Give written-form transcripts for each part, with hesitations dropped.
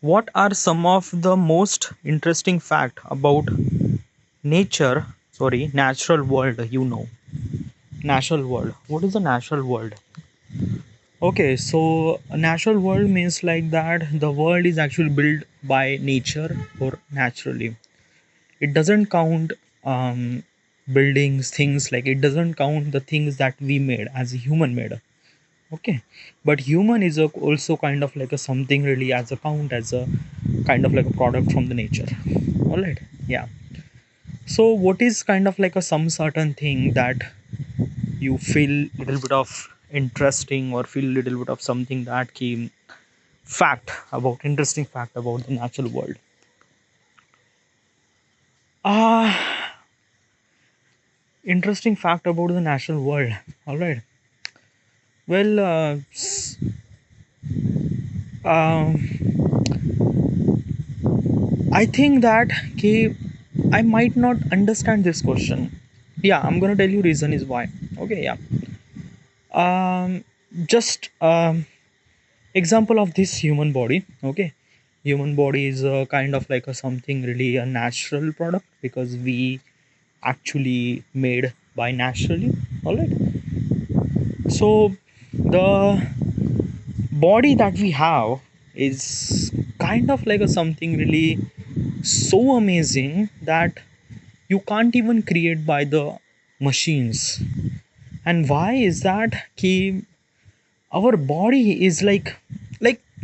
What are some of the most interesting fact about nature? Sorry, natural world. Natural world. What is the natural world? Okay, so a natural world means like that the world is actually built by nature or naturally. It doesn't count buildings, things like it doesn't count the things that we made as a human made. Okay, but human is also kind of like a something really as a count as a kind of like a product from the nature. All right, yeah. So what is kind of like a some certain thing that you feel little bit of interesting or feel little bit of something that came fact about interesting fact about the natural world? Ah, interesting fact about the natural world. All right. Well, um, I think that okay, I might not understand this question. Yeah, I'm gonna tell you reason is why. Okay, yeah. Um, just example of this human body. Okay, human body is a kind of like a something really a natural product because we actually made by naturally. All right. So the body that we have is kind of like a something really so amazing that you can't even create by the machines. And why is that key? Our body is like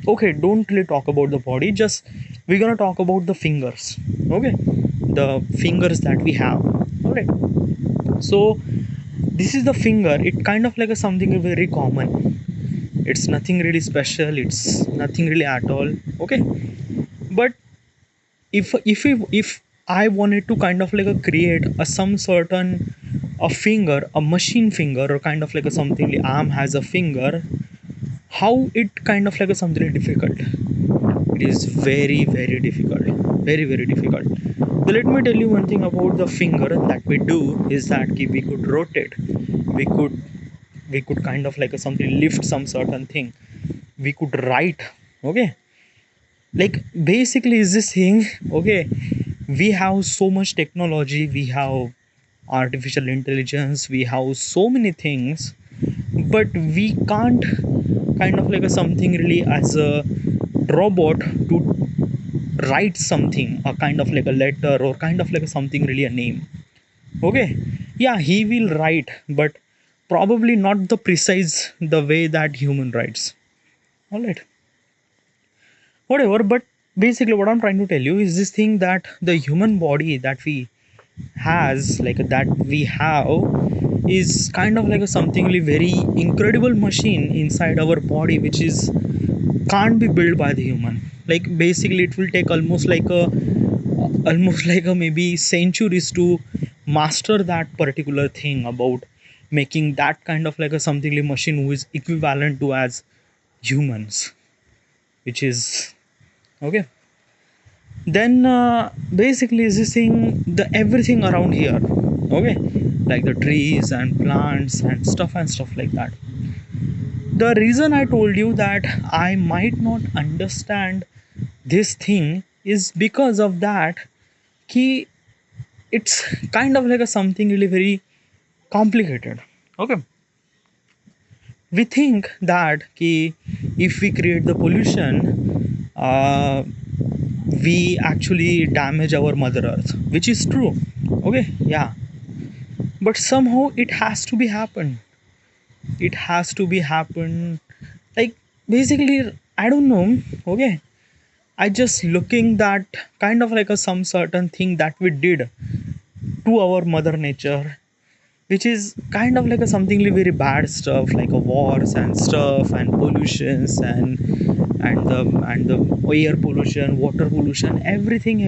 okay, don't really talk about the body, just we're gonna talk about the fingers. Okay, the fingers that we have. All right, so this is the finger. It kind of like a something very common. It's nothing really special, it's nothing really at all. Okay, but if I wanted to kind of like a create a some certain a finger, a machine finger, or kind of like a something the arm has a finger, how it kind of like a something difficult. It is very very difficult, very very difficult. So let me tell you one thing about the finger that we do is that we could rotate, we could we could kind of like a something lift some certain thing, we could write. Okay, like basically is this thing. Okay, we have so much technology, we have artificial intelligence, we have so many things, but we can't kind of like a something really as a robot to write something, a kind of like a letter or kind of like a something really a name. Okay, yeah, he will write, but probably not the precise the way that human writes. All right, whatever, but basically what I'm trying to tell you is this thing that the human body that we has like that we have is kind of like a something really very incredible machine inside our body which is can't be built by the human. Like basically it will take almost like a maybe centuries to master that particular thing about making that kind of like a something like machine who is equivalent to as humans, which is okay. Then basically is this thing the everything around here. Okay, like the trees and plants and stuff like that. The reason I told you that I might not understand this thing is because of that key. It's kind of like a something really very complicated. Okay, we think that key if we create the pollution, we actually damage our mother earth, which is true. Okay, yeah, but somehow it has to be happen, it has to be happen. Like basically I don't know. Okay, I just looking that kind of like a some certain thing that we did to our mother nature, which is kind of like a something very bad stuff like a wars and stuff and pollutions and the air pollution, water pollution, everything.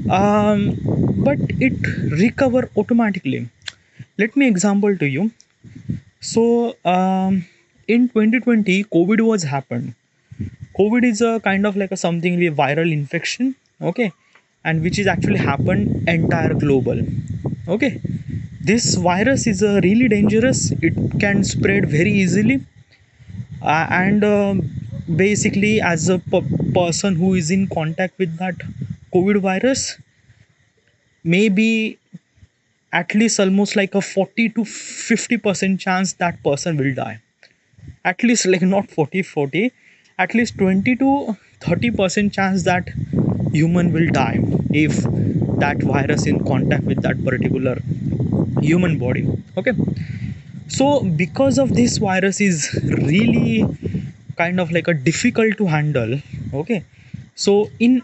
But it recover automatically. Let me example to you. So in 2020 COVID was happened. COVID is a kind of like a something really viral infection. Okay, and which is actually happened entire global. Okay, this virus is really dangerous, it can spread very easily, and basically as a person who is in contact with that COVID virus, maybe at least almost like a 40 to 50% chance that person will die. At least like not 40, at least 20 to 30% chance that human will die if that virus in contact with that particular human body. Okay, so because of this virus is really kind of like a difficult to handle. Okay, so in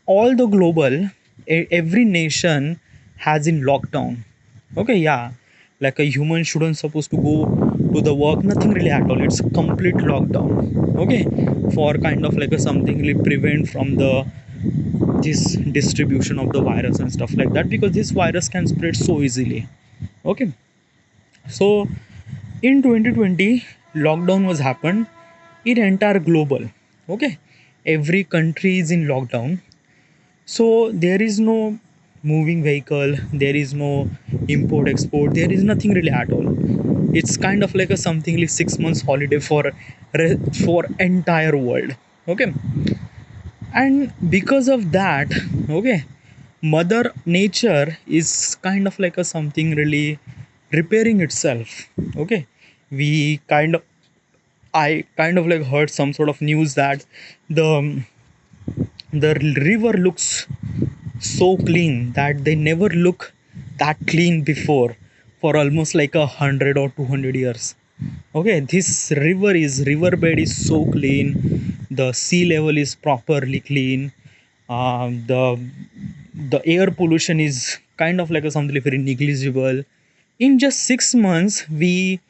all the global, every nation has in lockdown. Okay, yeah, like a human shouldn't supposed to go to the work, nothing really at all, it's complete lockdown. Okay, for kind of like a something really prevent from the this distribution of the virus and stuff like that, because this virus can spread so easily. Okay, so in 2020 lockdown was happened in entire global. Okay, every country is in lockdown. So there is no moving vehicle, there is no import export, there is nothing really at all. It's kind of like a something like 6 months holiday for entire world. Okay, and because of that, okay, Mother Nature is kind of like a something really repairing itself. Okay, we kind of I kind of like heard some sort of news that the the river looks so clean that they never look that clean before for almost like 100 or 200 years. Okay, this riverbed is so clean, the sea level is properly clean, the air pollution is kind of like a something very negligible. In just 6 months we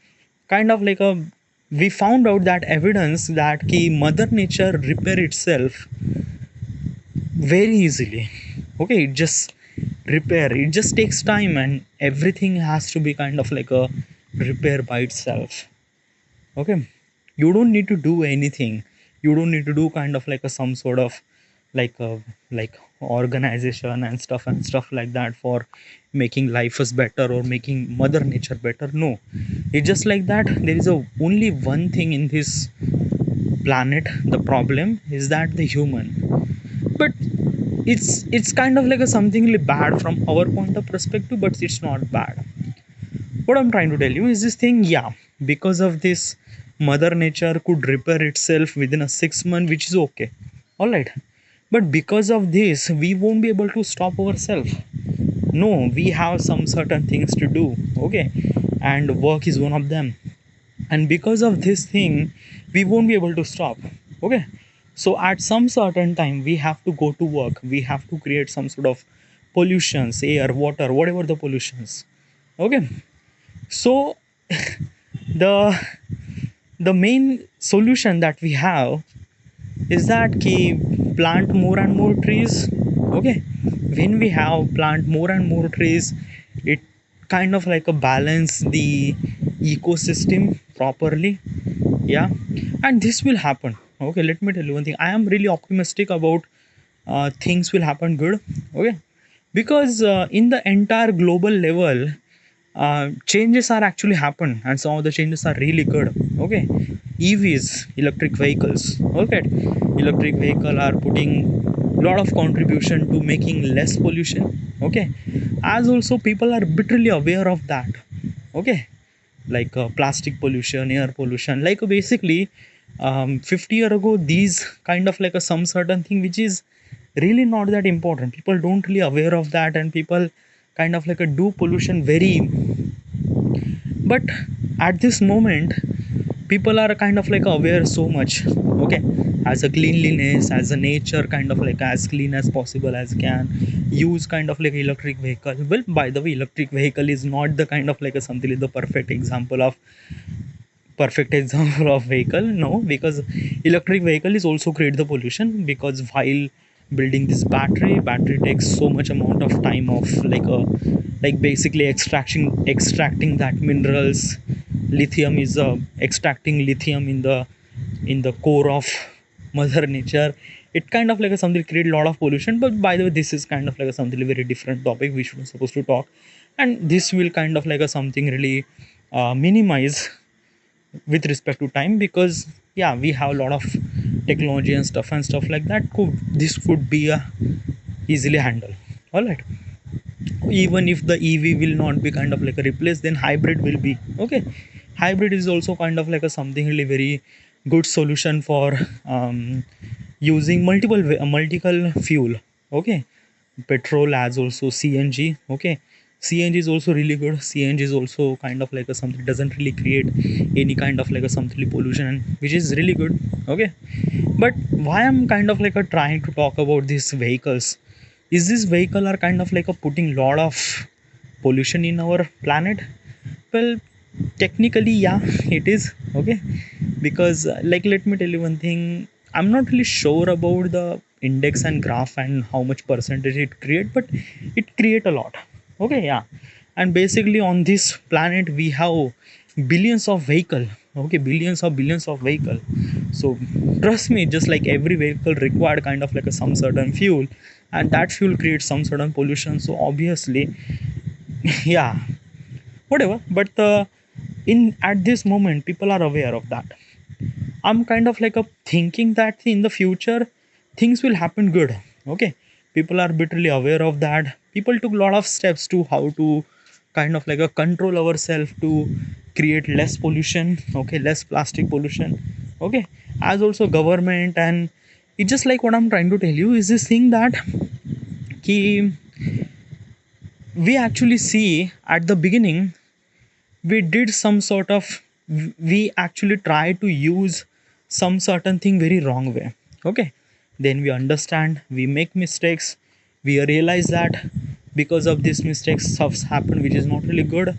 kind of like a we found out that evidence that ki mother nature repair itself very easily. Okay, it just repair, it just takes time, and everything has to be kind of like a repair by itself. Okay, you don't need to do anything, you don't need to do kind of like a some sort of like a like organization and stuff like that for making life is better or making mother nature better. No, it's just like that there is a only one thing in this planet, the problem is that the human. But it's kind of like a something really bad from our point of perspective, but it's not bad. What I'm trying to tell you is this thing, yeah, because of this mother nature could repair itself within a 6 month, which is okay, all right. But because of this we won't be able to stop ourselves. No, we have some certain things to do. Okay, and work is one of them, and because of this thing we won't be able to stop. Okay, so at some certain time we have to go to work, we have to create some sort of pollutions, air, water, whatever the pollutions. Okay, so the the main solution that we have is that ki plant more and more trees. Okay, when we have plant more and more trees, it kind of like a balance the ecosystem properly. Yeah, and this will happen. Okay, let me tell you one thing, I am really optimistic about things will happen good. Okay, because in the entire global level changes are actually happen, and some of the changes are really good. Okay, EVs, electric vehicles. Okay, electric vehicle are putting lot of contribution to making less pollution. Okay, as also people are bitterly aware of that. Okay, like plastic pollution, air pollution, like basically 50 year ago these kind of like a some certain thing which is really not that important, people don't really aware of that, and people kind of like a do pollution very. But at this moment people are kind of like aware so much. Okay, as a cleanliness, as a nature, kind of like as clean as possible as can, use kind of like electric vehicle. Well, by the way, electric vehicle is not the kind of like a something like the perfect example of vehicle. No, because electric vehicle is also create the pollution, because while building this battery takes so much amount of time of like basically extracting that minerals. Lithium is extracting lithium in the core of mother nature. It kind of like a something create a lot of pollution. But by the way, this is kind of like a something very different topic we should supposed to talk, and this will kind of like a something really minimize with respect to time, because yeah, we have a lot of technology and stuff like that. This could be easily handled. All right. Even if the EV will not be kind of like a replace, then hybrid will be okay. Hybrid is also kind of like a something really very good solution for using multiple fuel. Okay, petrol as also CNG. Okay, CNG is also really good. CNG is also kind of like a something, doesn't really create any kind of like a something pollution, which is really good. Okay, but why I'm kind of like a trying to talk about these vehicles is this vehicle are kind of like a putting lot of pollution in our planet. Well, technically yeah, it is okay, because like let me tell you one thing. I'm not really sure about the index and graph and how much percentage it create, but it create a lot. Okay, yeah. And basically on this planet we have billions of vehicle. Okay, billions of vehicle. So trust me, just like every vehicle required kind of like a some certain fuel, and that fuel creates some certain pollution. So obviously yeah, whatever. But in at this moment people are aware of that. I'm kind of like a thinking that in the future things will happen good. Okay, people are bitterly aware of that. People took a lot of steps to how to kind of like a control ourselves to create less pollution. Okay, less plastic pollution. Okay, as also government. And it's just like what I'm trying to tell you is this thing that ki, we actually see at the beginning we did some sort of, we actually try to use some certain thing very wrong way. Okay, then we understand, we make mistakes, we realize that because of these mistakes stuffs happen which is not really good,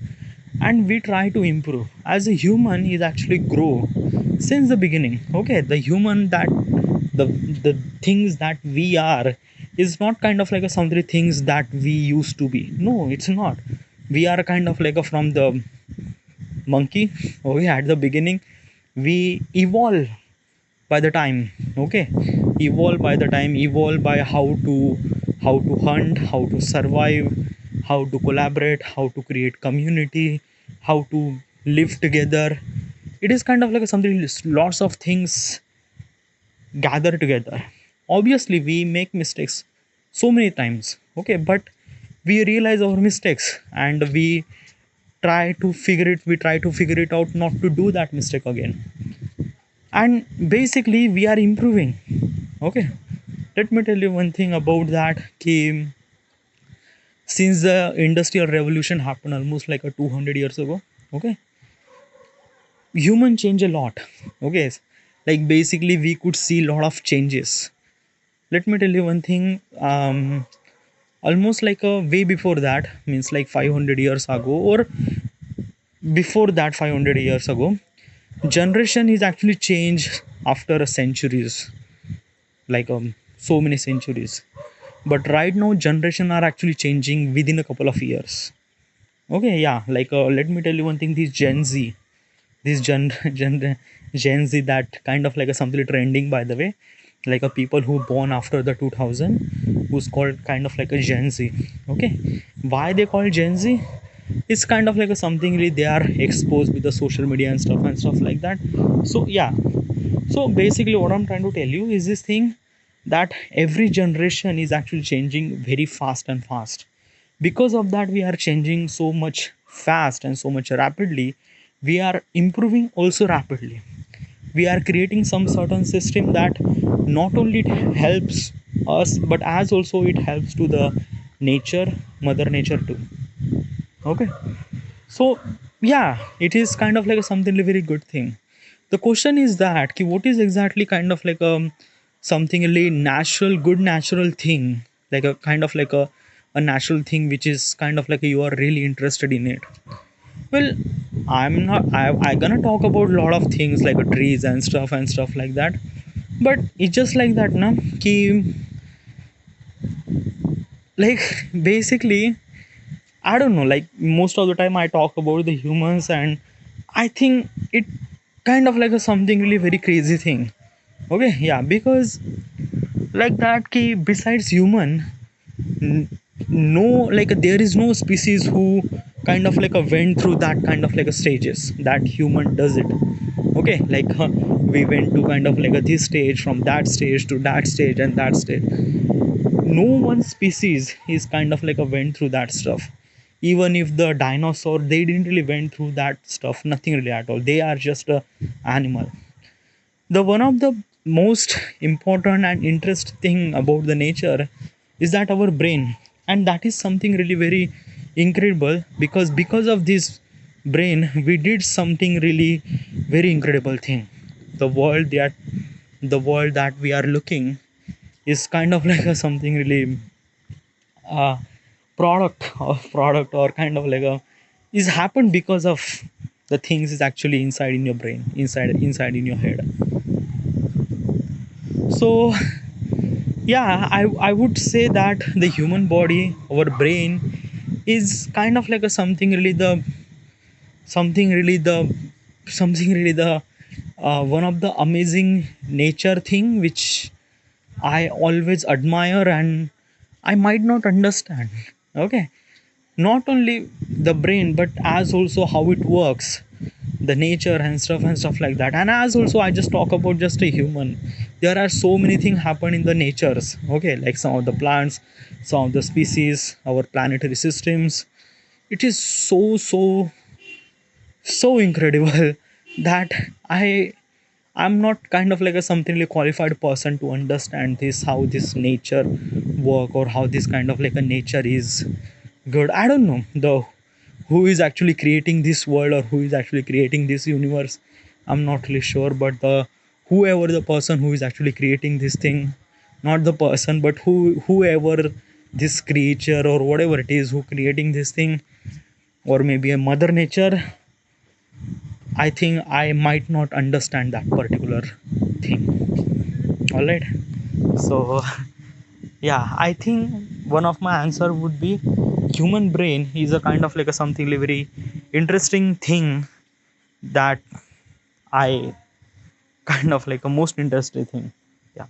and we try to improve. As a human is actually grow since the beginning. Okay, the human that the the things that we are is not kind of like a some things that we used to be. No, it's not. We are kind of like a from the monkey. Okay, at the beginning we evolve by the time. Okay, evolve by how to hunt, how to survive, how to collaborate, how to create community, how to live together. It is kind of like something, lots of things gather together. Obviously we make mistakes so many times. Okay, but we realize our mistakes and we try to figure it out not to do that mistake again. And basically we are improving. Okay, let me tell you one thing about that ki, since the industrial revolution happened almost like a 200 years ago. Okay, human change a lot. Okay, like basically we could see a lot of changes. Let me tell you one thing. Almost like a way before that, means like 500 years ago, or before that 500 years ago, generation is actually changed after a centuries, like so many centuries. But right now generation are actually changing within a couple of years. Okay, yeah, like let me tell you one thing. This Gen Z, this Gen Z, that kind of like a something trending, by the way, like a people who born after the 2000, who's called kind of like a Gen Z. Okay, why they call Gen Z? It's kind of like a something really they are exposed with the social media and stuff like that. So yeah, so basically what I'm trying to tell you is this thing, that every generation is actually changing very fast and fast. Because of that we are changing so much fast and so much rapidly. We are improving also rapidly. We are creating some certain system that not only it helps us, but as also it helps to the nature, mother nature too. Okay, so yeah, it is kind of like a something very good thing. The question is that ki, what is exactly kind of like something really natural, good natural thing, like a kind of like a natural thing which is kind of like you are really interested in it. Well, I gonna talk about a lot of things like trees and stuff like that. But it's just like that na ki, like basically I don't know, like most of the time I talk about the humans, and I think it kind of like a something really very crazy thing. Okay, yeah, because like that ki besides human, n- no, like there is no species who kind of like a went through that kind of like a stages that human does it. Okay, like we went to kind of like a this stage, from that stage to that stage and that stage. No one species is kind of like a went through that stuff. Even if the dinosaur, they didn't really went through that stuff, nothing really at all. They are just a animal. The one of the most important and interesting thing about the nature is that our brain, and that is something really very incredible, because of this brain we did something really very incredible thing. The world that we are looking is kind of like a something really uh, product or kind of like a is happened because of the things is actually inside in your brain, inside in your head. So yeah, I would say that the human body, our brain, is kind of like a something really the something really the one of the amazing nature thing which I always admire, and I might not understand. Okay, not only the brain, but as also how it works, the nature and stuff like that. And as also I just talk about just a human, there are so many things happen in the natures. Okay, like some of the plants, some of the species, our planetary systems. It is so incredible that I'm not kind of like a something like qualified person to understand this, how this nature work, or how this kind of like a nature is good. I don't know the who is actually creating this world or who is actually creating this universe. I'm not really sure, but the whoever the person who is actually creating this thing, not the person, but whoever this creature or whatever it is who creating this thing, or maybe a mother nature, I think I might not understand that particular thing. All right. So yeah, I think one of my answer would be human brain is a kind of like a something very interesting thing that I kind of like a most interesting thing. Yeah.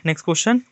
Next question.